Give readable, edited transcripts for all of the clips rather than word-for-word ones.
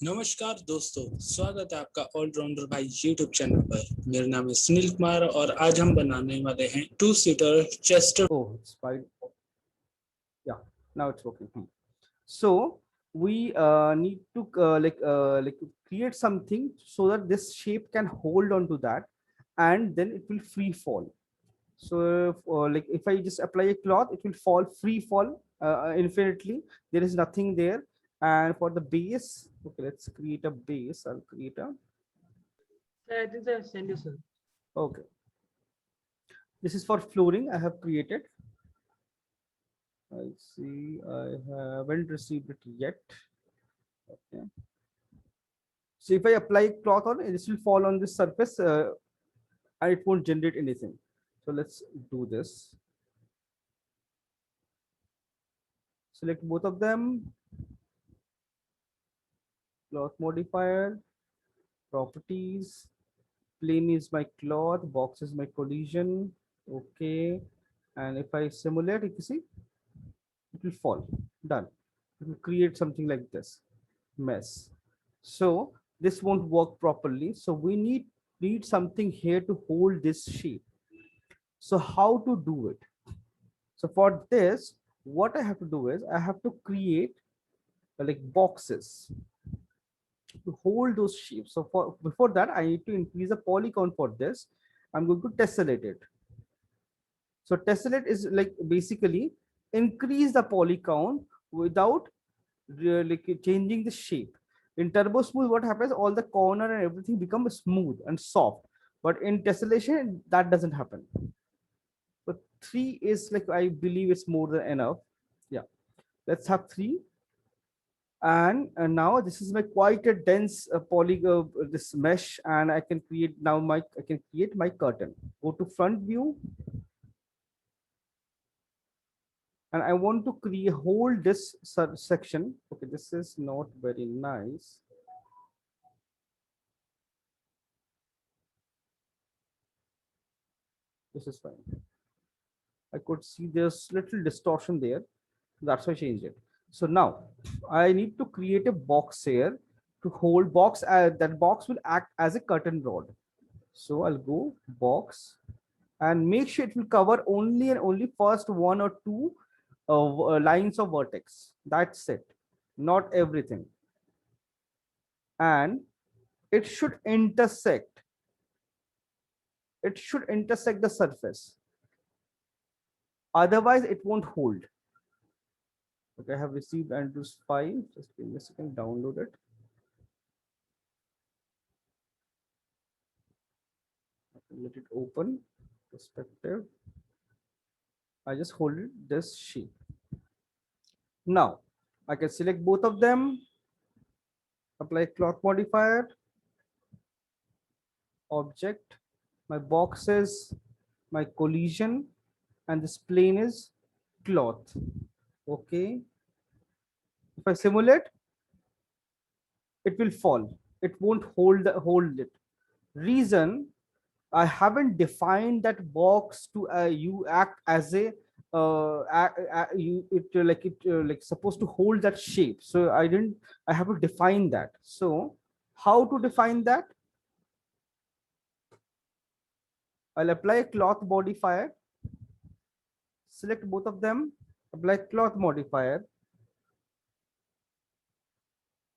नमस्कार दोस्तों, स्वागत है आपका ऑलराउंडर भाई यूट्यूब चैनल पर। मेरा नाम है सुनील कुमार और आज हम बनाने वाले हैं two seater Chester. Oh, it's fine. Yeah, now it's working. So we need to create something so that this shape can hold on to that, and then it will free fall. So if I just apply a cloth, it will fall free fall infinitely. There is nothing there. And for the base, okay, let's create a base. I'll create a I think I send you, sir. okay. This is for flooring. I have created. I see. I haven't received it yet. Okay. So if I apply cloth on it, this will fall on this surface and it won't generate anything. So let's do this. Select both of them, cloth modifier, properties, plane is my cloth, box is my collision. Okay. And if I simulate, you see, it will fall. Done. It will create something like this mess. So this won't work properly. So we need something here to hold this shape. So how to do it? So for this, what I have to do is I have to create like boxes to hold those shapes. So for before that, I need to increase the polygon for this. I'm going to tessellate it. So tessellate is like basically increase the polygon without like changing the shape. In turbo smooth, what happens? All the corner and everything becomes smooth and soft. But in tessellation, that doesn't happen. But 3 is like, I believe it's more than enough. Yeah, let's have 3. And now this is my quite a dense polygon, this mesh, and I can create now I can create my curtain. Go to front view, and I want to create hold this section. Okay, this is not very nice. This is fine. I could see there's little distortion there. That's why I changed it. So now I need to create a box here to hold box. That box will act as a curtain rod. So I'll go box and make sure it will cover only and only first 1 or 2 lines of vertex. That's it, not everything. And it should intersect. It should intersect the surface. Otherwise, it won't hold. Okay, I have received Andrew's file. Just give me a second, download it. Let it open. Perspective. I just hold it this shape. Now I can select both of them, apply cloth modifier, object, my box is my collision, and this plane is cloth. Okay. If I simulate, it will fall. It won't hold it. Reason, I haven't defined that box to you act as a you it like it like supposed to hold that shape. So I didn't. I have to define that. So how to define that? I'll apply a cloth modifier. Select both of them. Apply cloth modifier.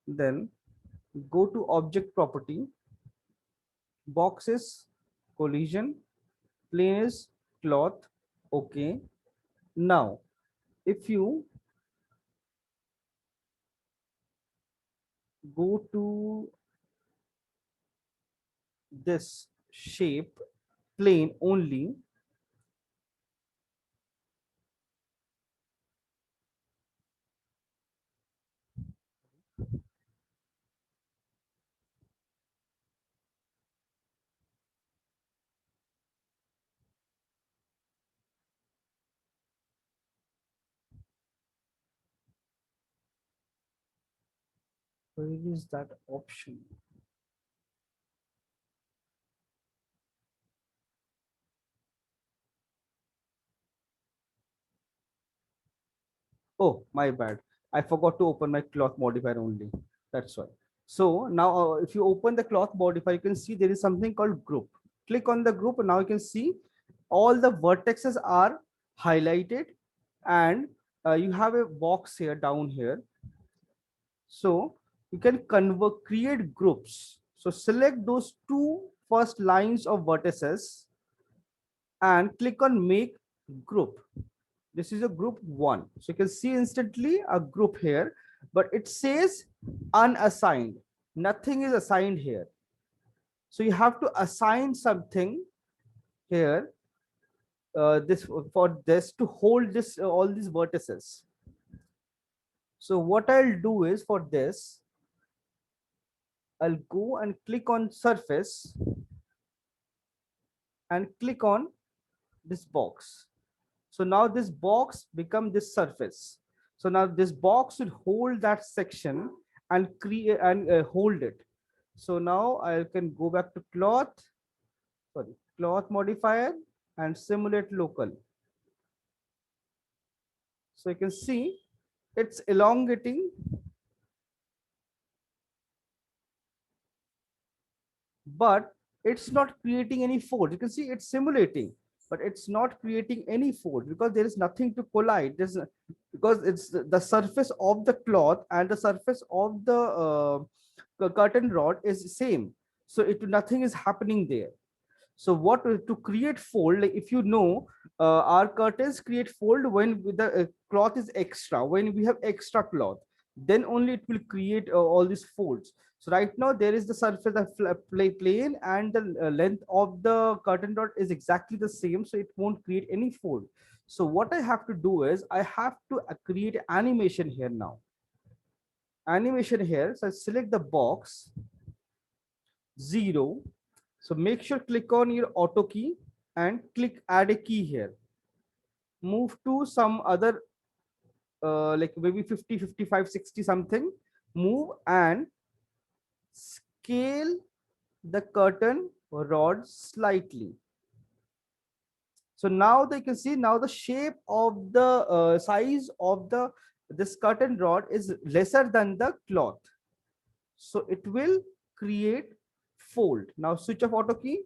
Then go to object property. Box is collision. Plane is cloth. Okay. Now, if you go to this shape plane only, where is that option? Oh, my bad. I forgot to open my cloth modifier only. That's why. So now if you open the cloth modifier, you can see there is something called group. Click on the group. Now you can see all the vertices are highlighted, and you have a box here down here. So you can convert, create groups. So select those two first lines of vertices and click on make group. This is a group one. So you can see instantly a group here, but it says unassigned. Nothing is assigned here. So you have to assign something here, this for this to hold this all these vertices. So what I'll do is for this, I'll go and click on surface and click on this box. So now this box become this surface. So now this box will hold that section and create and hold it. So now I can go back to cloth modifier and simulate local. So you can see it's elongating, but it's not creating any fold. You can see it's simulating, but it's not creating any fold because there is nothing to collide. Because it's the surface of the cloth and the surface of the curtain rod is same. So nothing is happening there. So what to create fold, like if you know, our curtains create fold when the cloth is extra, when we have extra cloth, then only it will create all these folds. So right now there is the surface of plane, and the length of the curtain rod is exactly the same, so it won't create any fold. So what I have to do is I have to create animation here now. Animation here, so I select the box 0. So make sure click on your auto key and click add a key here. Move to some other like maybe 50, 55, 60 something. Move and scale the curtain rod slightly. So now they can see now the shape of the size of the this curtain rod is lesser than the cloth. So it will create fold. Now switch off auto key. You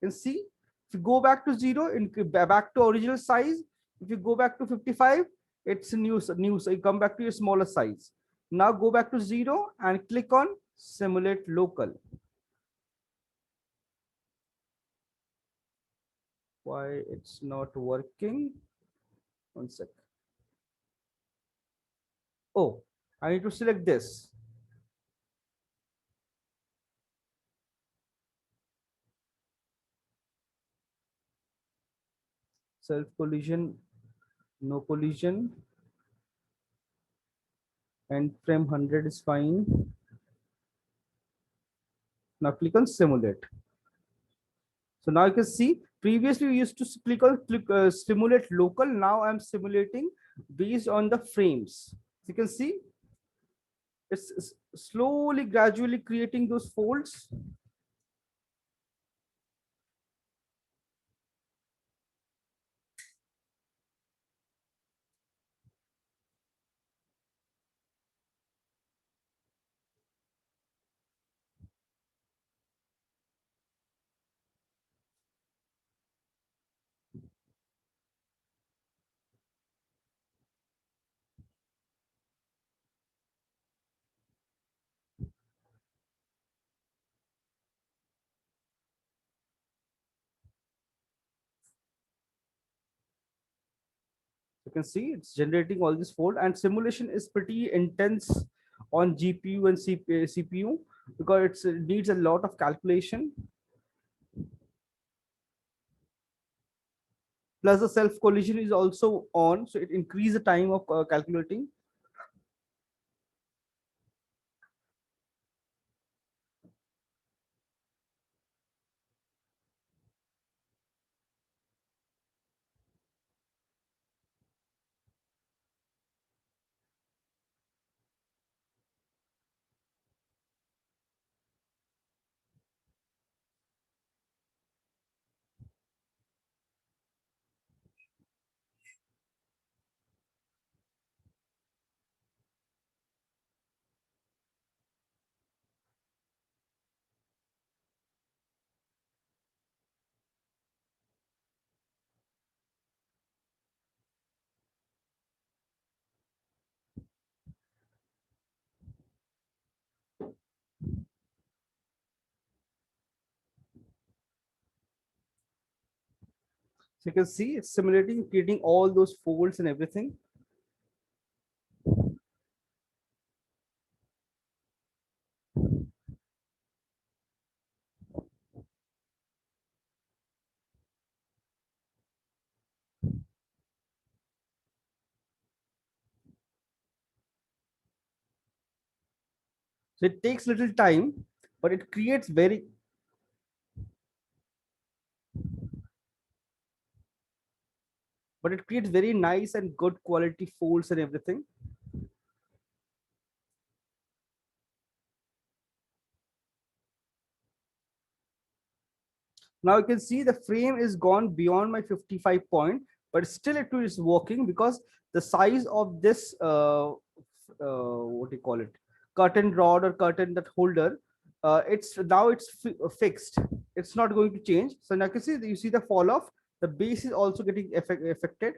can see if you go back to 0 and back to original size, if you go back to 55, it's new, so you come back to your smaller size. Now go back to 0 and click on simulate local. Why it's not working? One sec. Oh, I need to select this. Self collision, no collision, and frame 100 is fine. Now click on simulate. So now you can see previously we used to click on simulate local. Now I'm simulating based on the frames. You can see it's slowly, gradually creating those folds. You can see it's generating all this fold, and simulation is pretty intense on GPU and CPU because it needs a lot of calculation. Plus the self collision is also on, so it increases the time of calculating. So you can see it's simulating, creating all those folds and everything. So it takes little time, but it creates very nice and good quality folds and everything. Now you can see the frame is gone beyond my 55 point, but still it is working because the size of this what do you call it, curtain rod or curtain that holder, it's now fixed. It's not going to change. So now you can see you see the fall off. The base is also getting affected.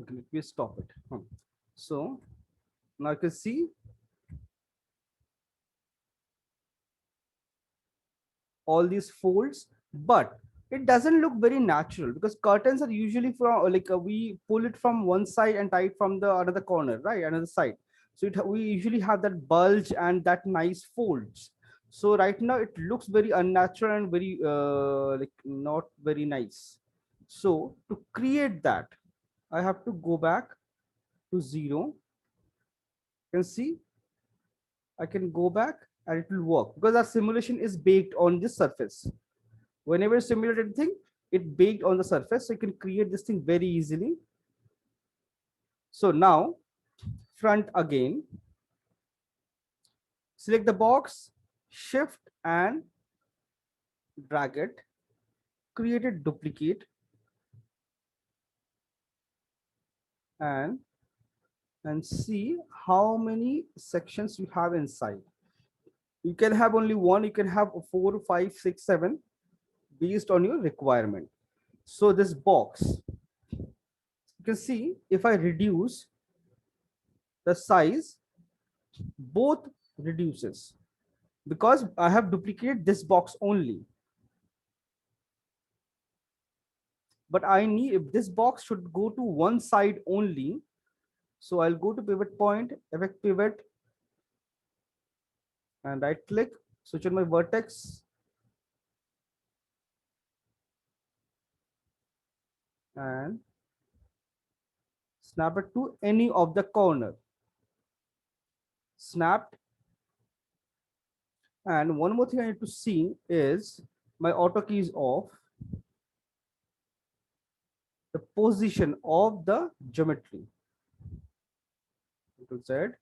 Okay, let me stop it. So now you can see all these folds, but it doesn't look very natural because curtains are usually from like we pull it from one side and tie it from the another corner, right, another side. So we usually have that bulge and that nice folds. So right now it looks very unnatural and very like not very nice. So to create that, I have to go back to 0. You can see I can go back and it will work because our simulation is baked on this surface. Whenever you simulate anything, it baked on the surface, so you can create this thing very easily. So now front again, select the box, shift and drag it, create a duplicate, and see how many sections you have inside. You can have only one, you can have 4, 5, 6, 7 based on your requirement. So this box, you can see if I reduce the size, both reduces because I have duplicated this box only. But I need, if this box should go to one side only, so I'll go to pivot point, effect pivot, and right click, switch on my vertex, and snap it to any of the corner. Snapped. And one more thing I need to see is my auto key is off. The position of the geometry. Control Z,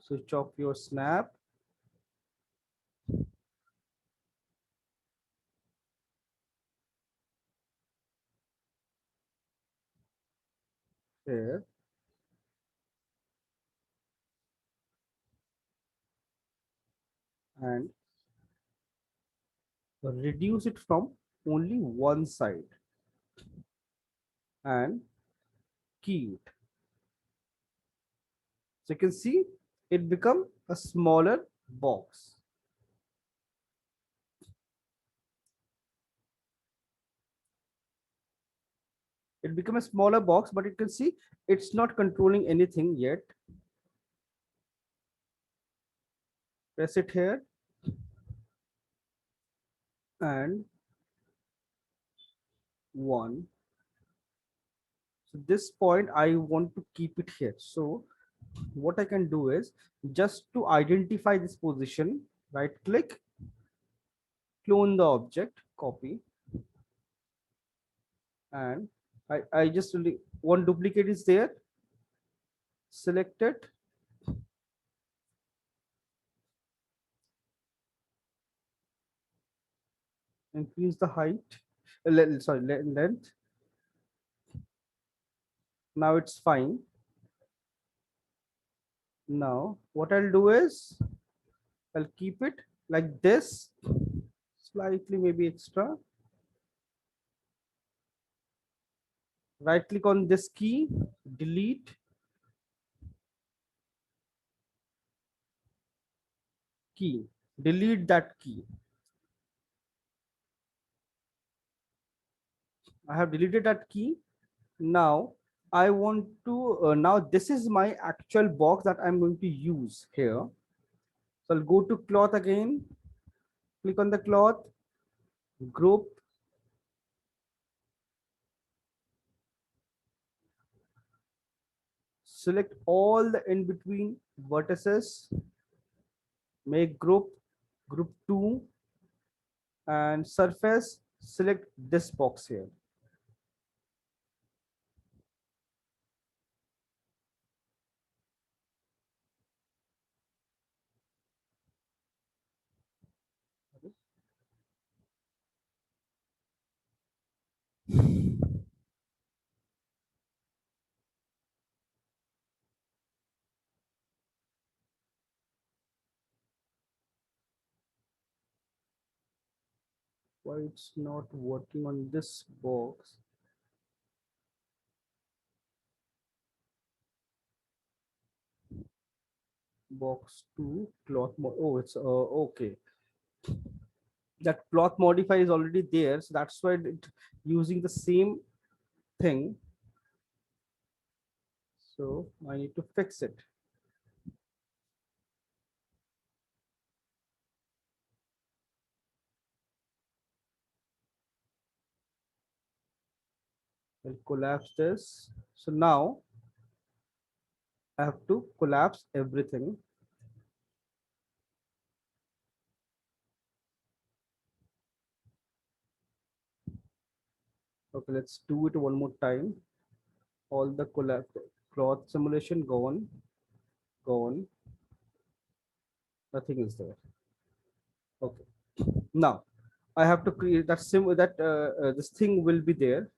switch off your snap. Here. And reduce it from only one side and key it. So you can see it become a smaller box. It become a smaller box, but you can see it's not controlling anything yet. Press it here and 1. So this point I want to keep it here. So what I can do is just to identify this position, right click, clone the object, copy, and I just really one duplicate is there, select it, increase the height, length. Now it's fine. Now what I'll do is I'll keep it like this, slightly maybe extra. Right click on this key, delete, key, delete that key. I have deleted that key. Now I want to, now this is my actual box that I'm going to use here. So I'll go to cloth again, click on the cloth, group, select all the in between vertices, make group, group 2, and surface, select this box here. Why it's not working on this box? Box 2 cloth oh, it's okay, that cloth modify is already there, so that's why it using the same thing. So I need to fix it. I'll collapse this. So now I have to collapse everything. Okay, let's do it one more time. All the cloth simulation gone, gone. Nothing is there. Okay. Now I have to create that this thing will be there.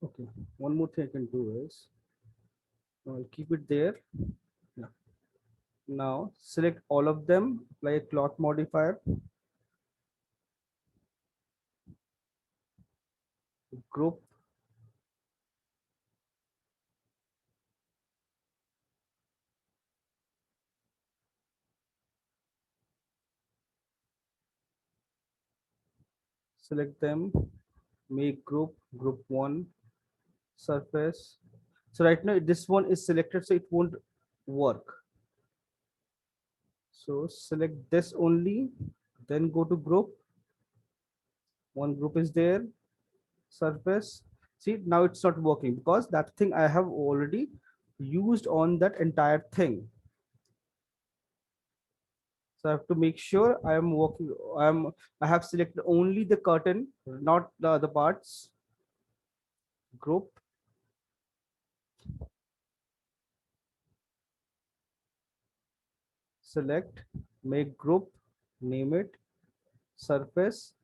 Okay. One more thing I can do is I'll keep it there. Yeah. Now select all of them, apply a cloth modifier, group, select them, make group, group 1, surface. So right now this one is selected, so it won't work. So select this only, then go to group. One group is there, surface. See, now it's not working because that thing I have already used on that entire thing. So I have to make sure I am working. I have selected only the curtain, not the other parts. Group, select, make group, name it, surface.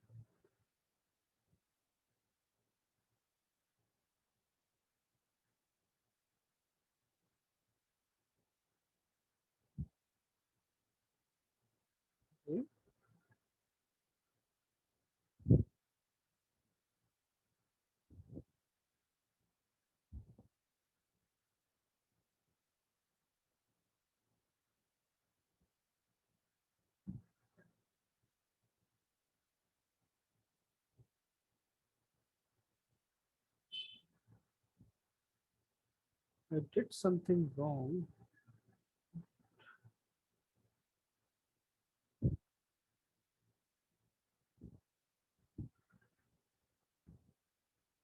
Okay. I did something wrong.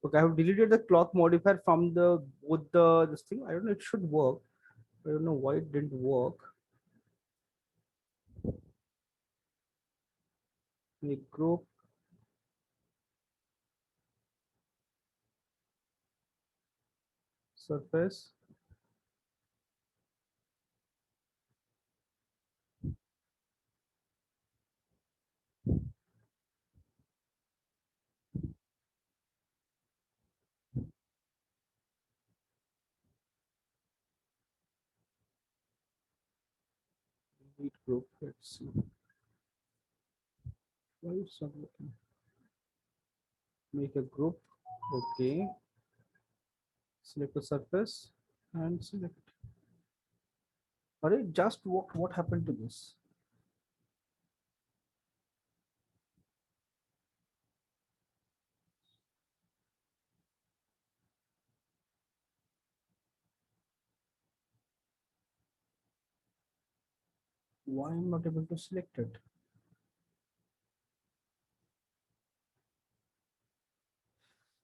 Okay, I have deleted the cloth modifier from the both the this thing. I don't know, it should work. I don't know why it didn't work. Make group, surface. Delete group. Let's see. Why it's not working? Make a group. Okay. Select the surface and select. Alright, just what happened to this? Why I'm not able to select it?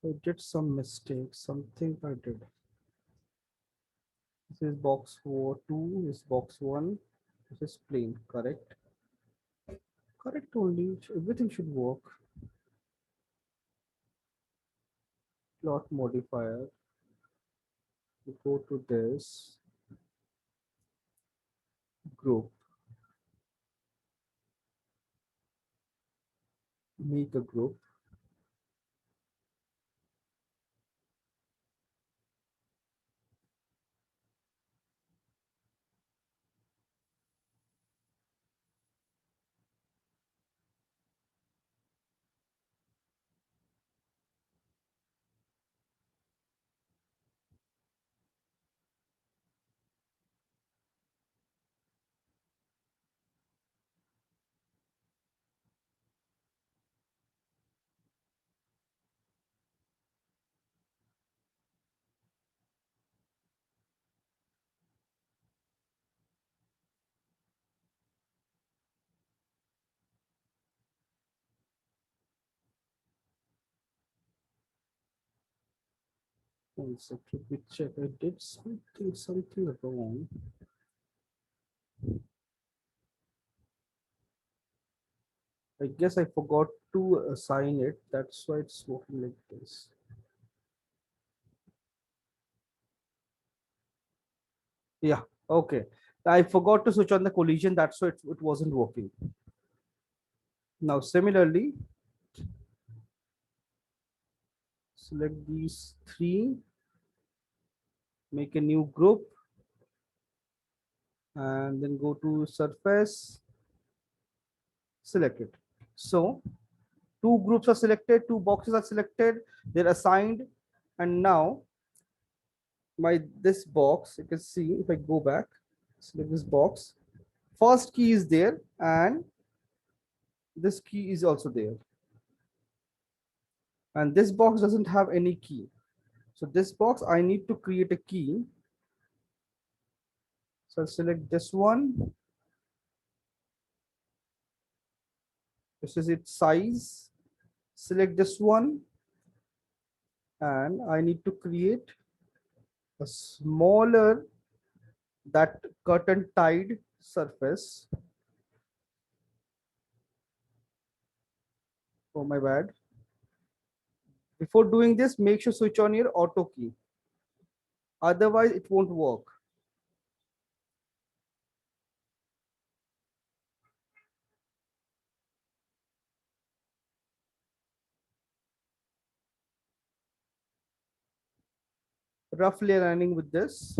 I did some mistake, something I did. This is box 2, this is box 1, this is plain, correct? Correct only, everything should work. Plot modifier, we go to this group, make a group. One second, let me check. I did something wrong. I guess I forgot to assign it. That's why it's working like this. Yeah, okay. I forgot to switch on the collision. That's why it wasn't working. Now, similarly, select these three, make a new group, and then go to surface, select it. So, two groups are selected, two boxes are selected, they're assigned, and now my this box, you can see if I go back, select this box, first key is there and this key is also there, and this box doesn't have any key. So this box I need to create a key. So I'll select this one, this is its size, select this one, and I need to create a smaller that curtain tied surface. Oh my bad. Before doing this, make sure switch on your auto key. Otherwise, it won't work. Roughly aligning with this.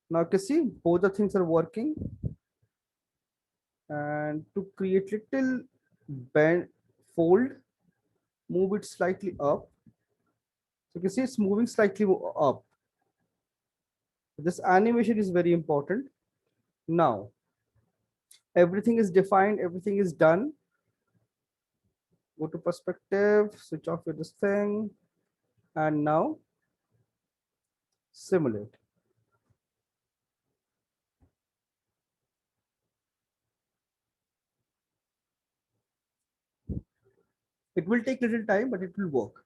Now you can see both the things are working. And to create little bend fold, move it slightly up. So you can see it's moving slightly up. This animation is very important. Now everything is defined, everything is done. Go to perspective, switch off with this thing, and now simulate. It will take little time, but it will work.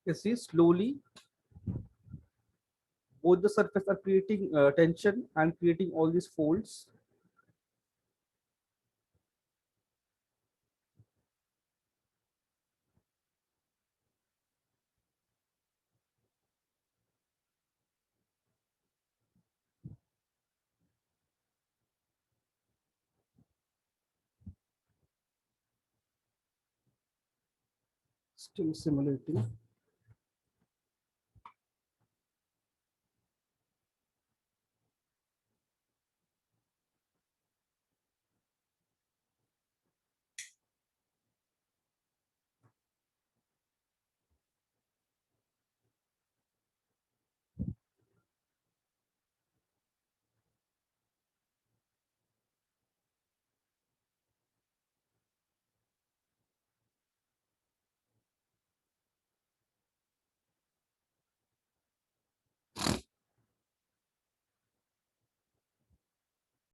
You see, slowly both the surface are creating tension and creating all these folds. Still simulating.